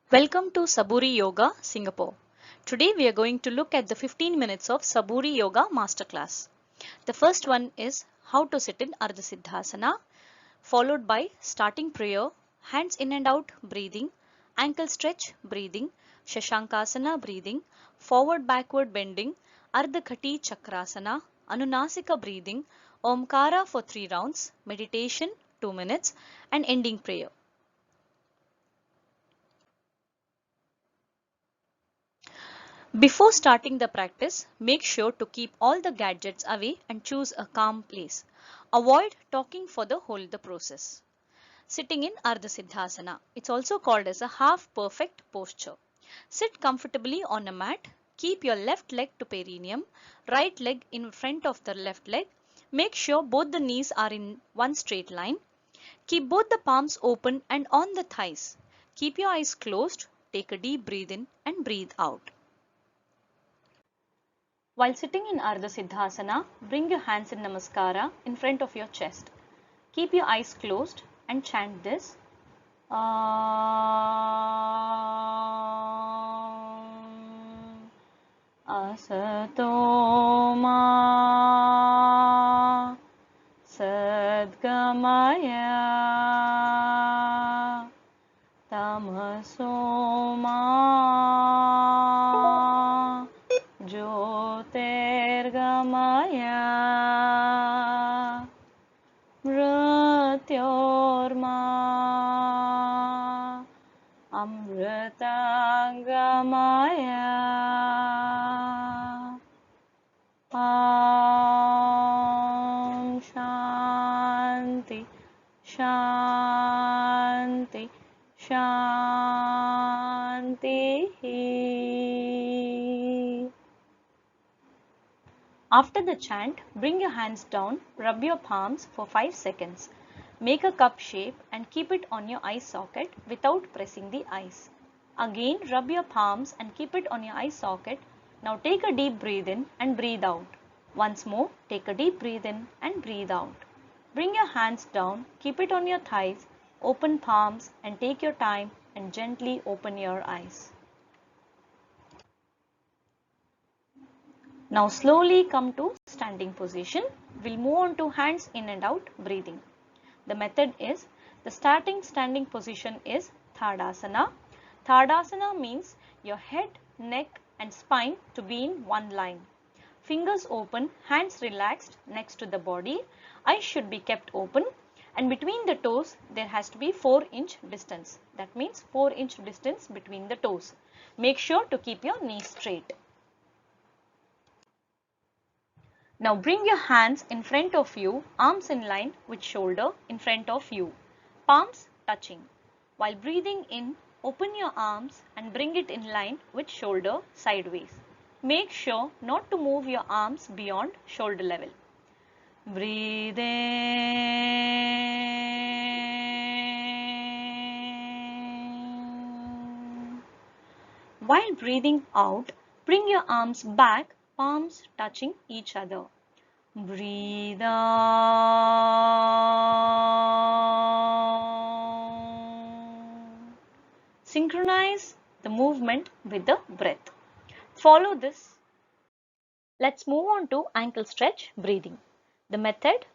Welcome to Saburi Yoga, Singapore. Today we are going to look at the 15 minutes of Saburi Yoga Masterclass. The first one is how to sit in Ardha Siddhasana, followed by starting prayer, hands in and out breathing, ankle stretch breathing, Shashankasana breathing, forward backward bending, Ardha Kati Chakrasana, Anunasika breathing, Omkara for 3 rounds, meditation 2 minutes and ending prayer. Before starting the practice, make sure to keep all the gadgets away and choose a calm place. Avoid talking for the whole the process. Sitting in Ardha Siddhasana. It's also called as a half perfect posture. Sit comfortably on a mat. Keep your left leg to perineum, right leg in front of the left leg. Make sure both the knees are in one straight line. Keep both the palms open and on the thighs. Keep your eyes closed. Take a deep breath in and breathe out. While sitting in Ardha Siddhasana, bring your hands in Namaskara in front of your chest. Keep your eyes closed and chant this. Asato ma sadgamaya tamaso ma Jyotirgamaya Mrityorma Amritangamaya Om Shanti Shanti Shanti. After the chant, bring your hands down, rub your palms for 5 seconds. Make a cup shape and keep it on your eye socket without pressing the eyes. Again, rub your palms and keep it on your eye socket. Now take a deep breath in and breathe out. Once more, take a deep breath in and breathe out. Bring your hands down, keep it on your thighs, open palms and take your time and gently open your eyes. Now slowly come to standing position. We'll move on to hands in and out breathing. The method is, the starting standing position is Thadasana. Thadasana means your head, neck and spine to be in one line. Fingers open, hands relaxed next to the body. Eyes should be kept open and between the toes there has to be 4-inch distance. That means 4-inch distance between the toes. Make sure to keep your knees straight. Now bring your hands in front of you, arms in line with shoulder in front of you, palms touching. While breathing in, open your arms and bring it in line with shoulder sideways. Make sure not to move your arms beyond shoulder level. Breathe in. While breathing out, bring your arms back, palms touching each other. Breathe out. Synchronize the movement with the breath. Follow this. Let's move on to ankle stretch breathing. The method,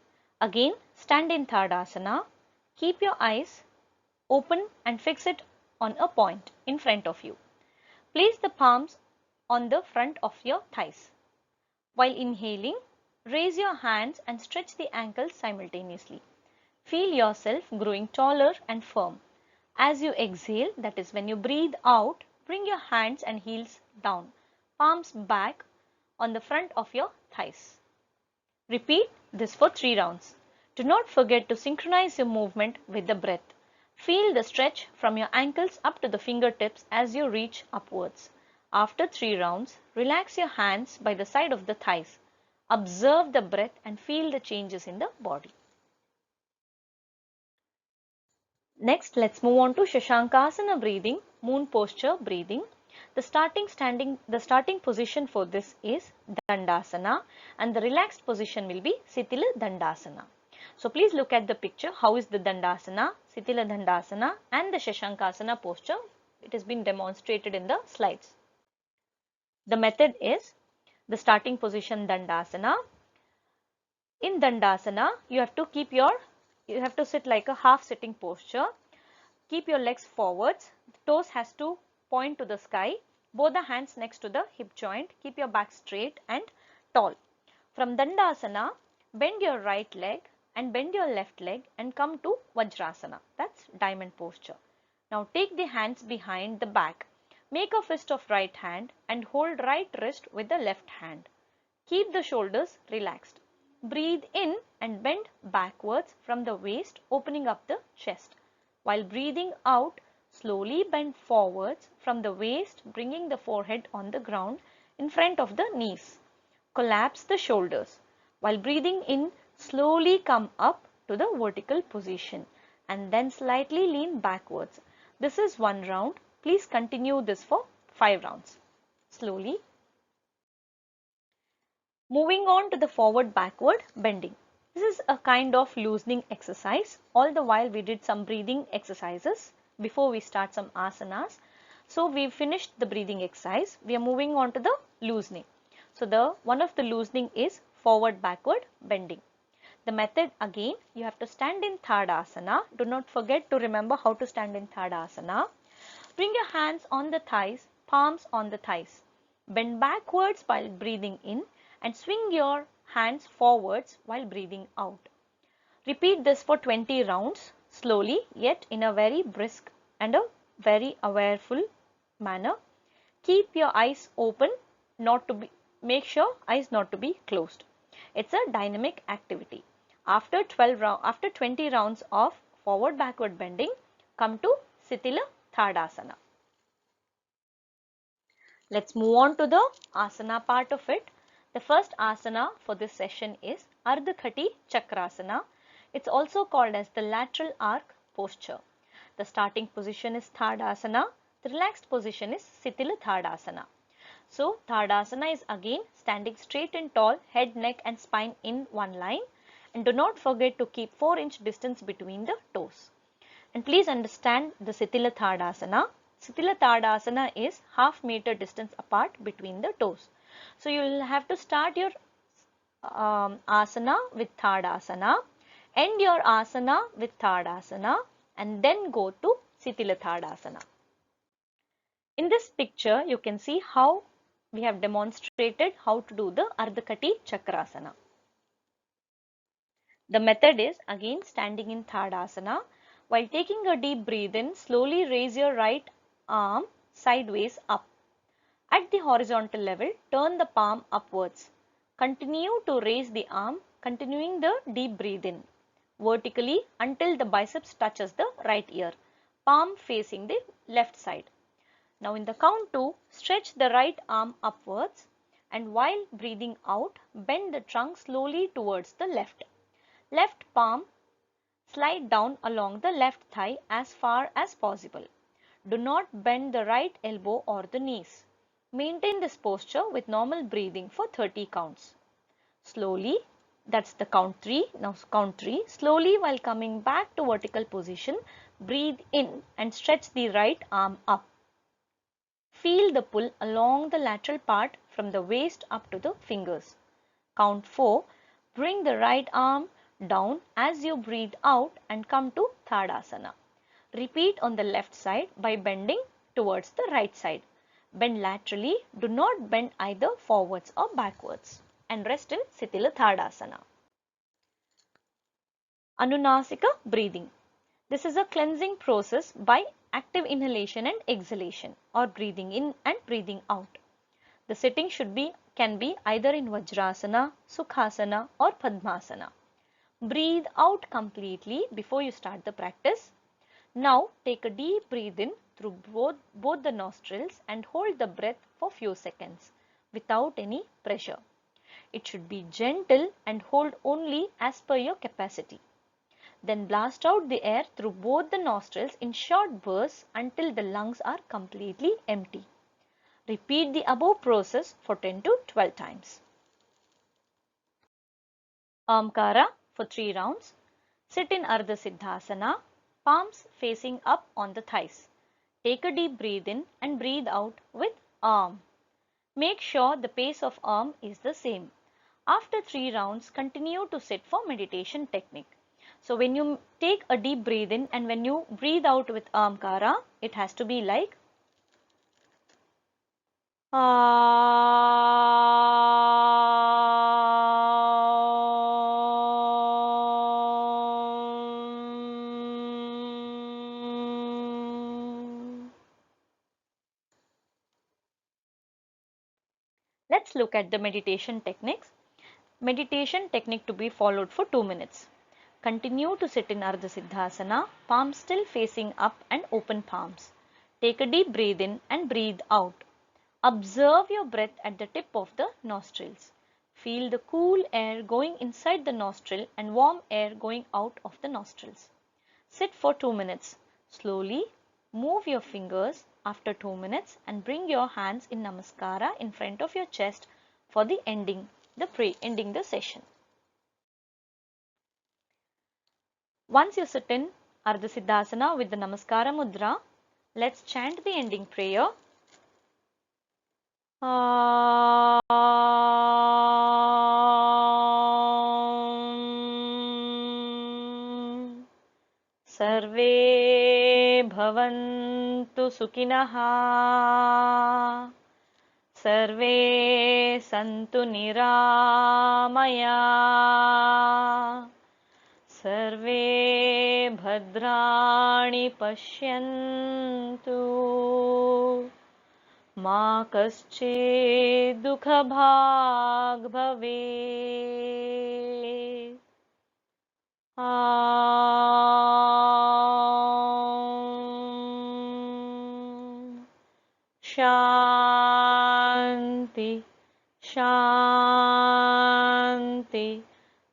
again stand in Thadasana. Keep your eyes open and fix it on a point in front of you. Place the palms on the front of your thighs. While inhaling, raise your hands and stretch the ankles simultaneously. Feel yourself growing taller and firm. As you exhale, that is when you breathe out, bring your hands and heels down, palms back on the front of your thighs. Repeat this for 3 rounds. Do not forget to synchronize your movement with the breath. Feel the stretch from your ankles up to the fingertips as you reach upwards. After 3 rounds, relax your hands by the side of the thighs. Observe the breath and feel the changes in the body. Next, let's move on to Shashankasana breathing, moon posture breathing. The starting position for this is Dandasana and the relaxed position will be Sitila Dandasana. So please look at the picture. How is the Dandasana, Sitila Dandasana and the Shashankasana posture It has been demonstrated in the slides. The method is the starting position Dandasana. In Dandasana, you have to sit like a half sitting posture. Keep your legs forwards. The toes has to point to the sky. Both the hands next to the hip joint. Keep your back straight and tall. From Dandasana, bend your right leg and bend your left leg and come to Vajrasana. That's diamond posture. Now take the hands behind the back. Make a fist of right hand and hold right wrist with the left hand. Keep the shoulders relaxed. Breathe in and bend backwards from the waist, opening up the chest. While breathing out, slowly bend forwards from the waist, bringing the forehead on the ground in front of the knees. Collapse the shoulders. While breathing in, slowly come up to the vertical position and then slightly lean backwards. This is one round. Please continue this for 5 rounds. Slowly. Moving on to the forward backward bending. This is a kind of loosening exercise. All the while we did some breathing exercises before we start some asanas. So we finished the breathing exercise. We are moving on to the loosening. So one of the loosening is forward backward bending. The method again, you have to stand in Tadasana. Do not forget to remember how to stand in Tadasana. Bring your hands on the thighs, palms on the thighs. Bend backwards while breathing in and swing your hands forwards while breathing out. Repeat this for 20 rounds slowly yet in a very brisk and a very awareful manner. Keep your eyes open, make sure eyes not to be closed. It's a dynamic activity. After 20 rounds of forward backward bending, come to Sitila Thadasana. Let's move on to the asana part of it. The first asana for this session is Ardha Chakrasana. It's also called as the lateral arc posture. The starting position is Thadasana. The relaxed position is Sitila Thadasana. So Thadasana is again standing straight and tall, head, neck and spine in one line. And do not forget to keep 4-inch distance between the toes. And please understand the Sitila Thadasana. Sitila Thadasana is half meter distance apart between the toes. So you will have to start your asana with Thadasana, end your asana with Thadasana and then go to Sitila Thadasana. In this picture, you can see how we have demonstrated how to do the Ardha Chakrasana. The method is again standing in Thadasana. While taking a deep breath in, slowly raise your right arm sideways up. At the horizontal level, turn the palm upwards. Continue to raise the arm, continuing the deep breath in vertically until the biceps touches the right ear, palm facing the left side. Now in the count 2, stretch the right arm upwards and while breathing out, bend the trunk slowly towards the left. Left palm slide down along the left thigh as far as possible. Do not bend the right elbow or the knees. Maintain this posture with normal breathing for 30 counts. Slowly, that's the count 3. Now count 3. Slowly while coming back to vertical position, breathe in and stretch the right arm up. Feel the pull along the lateral part from the waist up to the fingers. Count 4. Bring the right arm down as you breathe out and come to Thadasana. Repeat on the left side by bending towards the right side. Bend laterally, do not bend either forwards or backwards and rest in Sitila Thadasana. Anunasika breathing. This is a cleansing process by active inhalation and exhalation or breathing in and breathing out. The sitting can be either in Vajrasana, Sukhasana or Padmasana. Breathe out completely before you start the practice. Now take a deep breath in through both the nostrils and hold the breath for few seconds without any pressure. It should be gentle and hold only as per your capacity. Then blast out the air through both the nostrils in short bursts until the lungs are completely empty. Repeat the above process for 10 to 12 times. Amkara for 3 rounds. Sit in Ardha Siddhasana, palms facing up on the thighs. Take a deep breath in and breathe out with arm. Make sure the pace of arm is the same. After 3 rounds, continue to sit for meditation technique. So when you take a deep breath in and when you breathe out with arm kara, it has to be like Let's look at the meditation techniques. Meditation technique to be followed for 2 minutes. Continue to sit in Ardha Siddhasana, palms still facing up and open palms. Take a deep breath in and breathe out. Observe your breath at the tip of the nostrils. Feel the cool air going inside the nostril and warm air going out of the nostrils. Sit for 2 minutes. Slowly move your fingers after 2 minutes and bring your hands in Namaskara in front of your chest for the ending the session. Once you sit in Ardha Siddhasana with the Namaskara Mudra, let's chant the ending prayer. Sarve bhavantu sukinaha, sarve santu niramaya, sarve bhadrani pashyantu, ma kaschid dukha bhag bhave. Shanti, Shanti,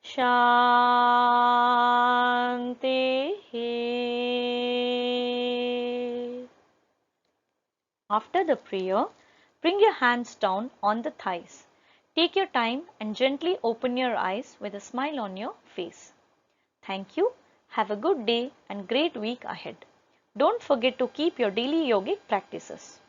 Shanti. After the prayer, bring your hands down on the thighs. Take your time and gently open your eyes with a smile on your face. Thank you. Have a good day and great week ahead. Don't forget to keep your daily yogic practices.